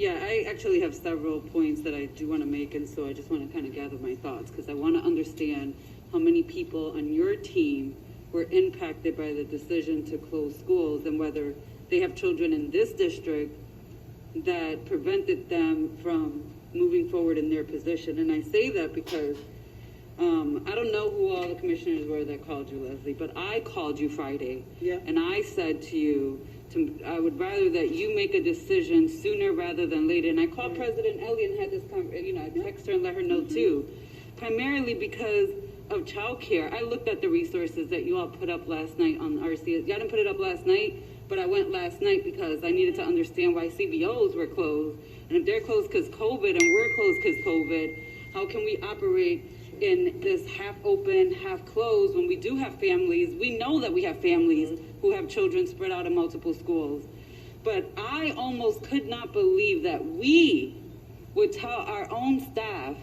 Yeah, I actually have several points that I do want to make, and so I just want to kind of gather my thoughts because I want to understand how many people on your team were impacted by the decision to close schools and whether they have children in this district that prevented them from moving forward in their position. And I say that because I don't know who all the commissioners were that called you, Leslie, but I called you Friday. Yeah. And I said to you, I would rather that you make a decision sooner rather than later. And I called President Elliott and had this conversation, I texted her and let her know too, primarily because of childcare. I looked at the resources that you all put up last night on RCSD. I didn't put it up last night, but I went last night because I needed to understand why CBOs were closed. And if they're closed because COVID and we're closed because COVID, how can we operate in this half open, half closed when we do have families? We know that we have families who have children spread out in multiple schools. But I almost could not believe that we would tell our own staff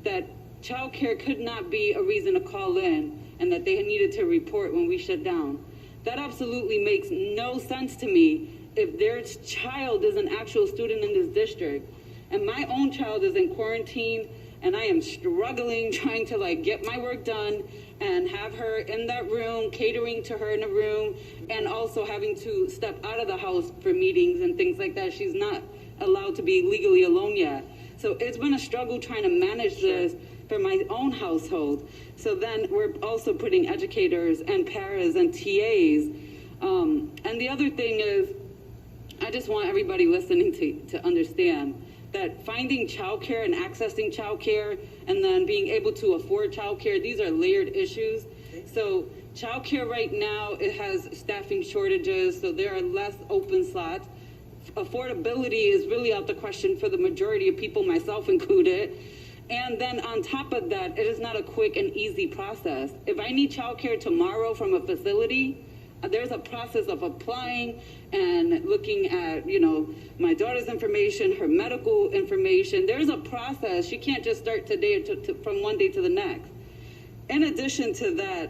that childcare could not be a reason to call in and that they needed to report when we shut down. That absolutely makes no sense to me if their child is an actual student in this district and my own child is in quarantine and I am struggling trying to get my work done and have her in that room, catering to her in a room, and also having to step out of the house for meetings and things like that. She's not allowed to be legally alone yet. So it's been a struggle trying to manage this for my own household. So then we're also putting educators and paras and TAs. And the other thing is, I just want everybody listening to understand that finding childcare and accessing childcare and then being able to afford childcare, these are layered issues. So childcare right now, it has staffing shortages, so there are less open slots. Affordability is really out the question for the majority of people, myself included. And then on top of that, it is not a quick and easy process. If I need childcare tomorrow from a facility, there's a process of applying and looking at, my daughter's information, her medical information. There's a process. She can't just start today from one day to the next. In addition to that,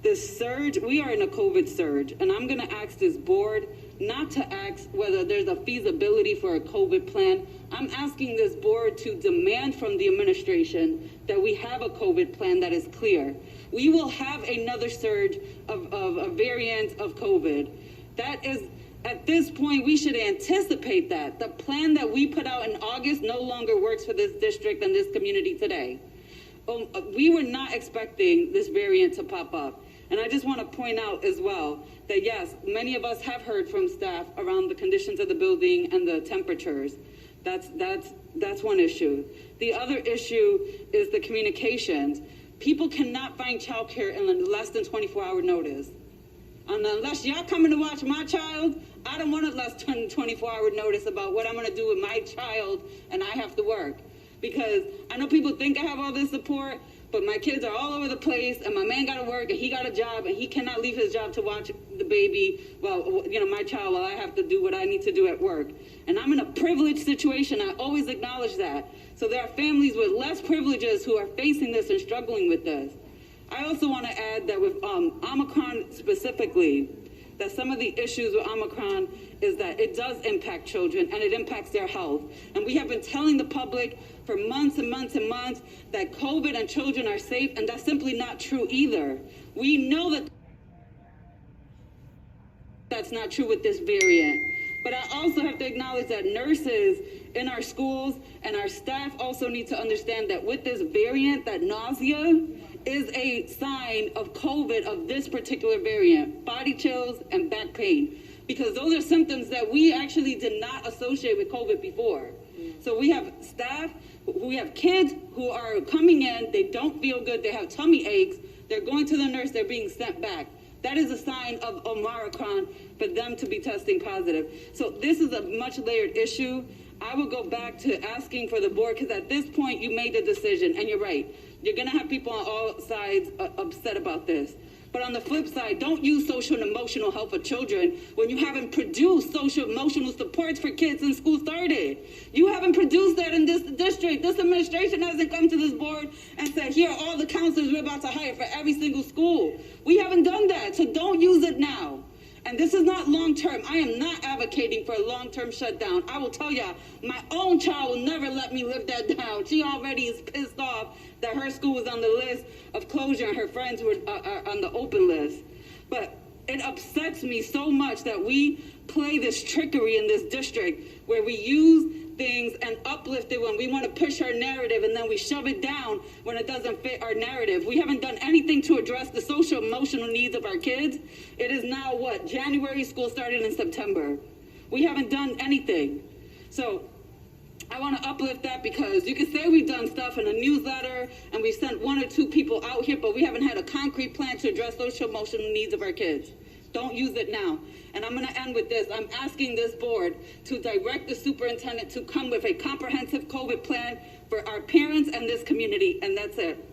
this surge, we are in a COVID surge, and I'm going to ask this board not to ask whether there's a feasibility for a COVID plan. I'm asking this board to demand from the administration that we have a COVID plan that is clear. We will have another surge of a variant of COVID. That is, at this point, we should anticipate that. The plan that we put out in August no longer works for this district and this community today. We were not expecting this variant to pop up. And I just want to point out as well that yes, many of us have heard from staff around the conditions of the building and the temperatures. That's one issue. The other issue is the communications. People cannot find childcare in less than 24-hour notice. And unless y'all coming to watch my child, I don't want a less than 24-hour notice about what I'm going to do with my child and I have to work. Because I know people think I have all this support, but my kids are all over the place and my man got to work and he got a job and he cannot leave his job to watch the baby, my child, while I have to do what I need to do at work. And I'm in a privileged situation. I always acknowledge that. So there are families with less privileges who are facing this and struggling with this. I also want to add that with Omicron specifically, that some of the issues with Omicron is that it does impact children and it impacts their health. And we have been telling the public for months and months and months that COVID and children are safe, and that's simply not true either. We know that that's not true with this variant. But I also have to acknowledge that nurses in our schools and our staff also need to understand that with this variant, that nausea is a sign of COVID, of this particular variant, body chills and back pain, because those are symptoms that we actually did not associate with COVID before. So we have staff, we have kids who are coming in, they don't feel good, they have tummy aches, they're going to the nurse, they're being sent back. That is a sign of Omicron for them to be testing positive. So this is a much layered issue. I will go back to asking for the board, because at this point you made the decision, and you're right. You're going to have people on all sides upset about this. But on the flip side, don't use social and emotional help for children when you haven't produced social emotional supports for kids since school started. You haven't produced that in this district. This administration hasn't come to this board and said, here are all the counselors we're about to hire for every single school. We haven't done that, so don't use it now. And this is not long-term. I am not advocating for a long-term shutdown. I will tell ya, my own child will never let me live that down. She already is pissed off that her school was on the list of closure and her friends were on the open list. But it upsets me so much that we play this trickery in this district where we use things and uplift it when we want to push our narrative, and then we shove it down when it doesn't fit our narrative. We haven't done anything to address the social emotional needs of our kids. It is now what? January, school started in September. We haven't done anything. So I want to uplift that, because you can say we've done stuff in a newsletter and we've sent 1 or 2 people out here, but we haven't had a concrete plan to address social emotional needs of our kids. Don't use it now. And I'm going to end with this. I'm asking this board to direct the superintendent to come with a comprehensive COVID plan for our parents and this community. And that's it.